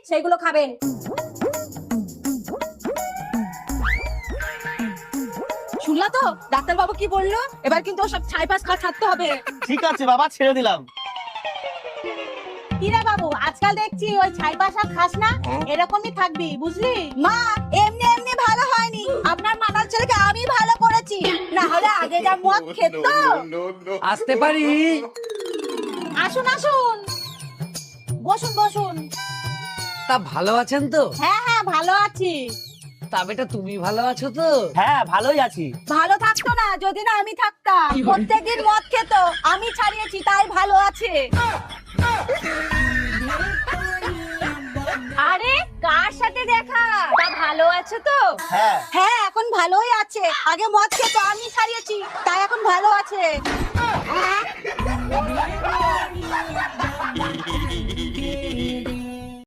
সেইগুলো খাবেন। শুনলা তো ডাক্তার বাবু কি বললো? এবার কিন্তু ওসব ছাইপাস খাওয়া ছাড়তে হবে। ঠিক আছে বাবা, ছেড়ে দিলাম। কিরে বাবু, আজকাল দেখছি ওই ছাইপাস আর খাস না, এরকমই থাকবি বুঝলি? মা, এমনি এমনি ভালো হয়নি, আপনার মাতাল ছেলেকে আমি ভালো করেছি, না হলে আগে যা মদ খেত। আসতে পারি? আসুন আসুন, বসুন বসুন। তা ভালো আছেন তো? হ্যাঁ হ্যাঁ ভালো আছি। তা বেটা তুমি ভালো আছো তো? হ্যাঁ ভালোই আছি। ভালো থাকতো না যদি না আমি থাকতাম, প্রত্যেকদিন মদ খেত, আমি ছাড়িয়েছি তাই ভালো আছে। আরে কার সাথে দেখা? তা ভালো আছে তো? হ্যাঁ হ্যাঁ এখন ভালোই আছে, আগে মদ খেত, আমি ছাড়িয়েছি তাই এখন ভালো আছে।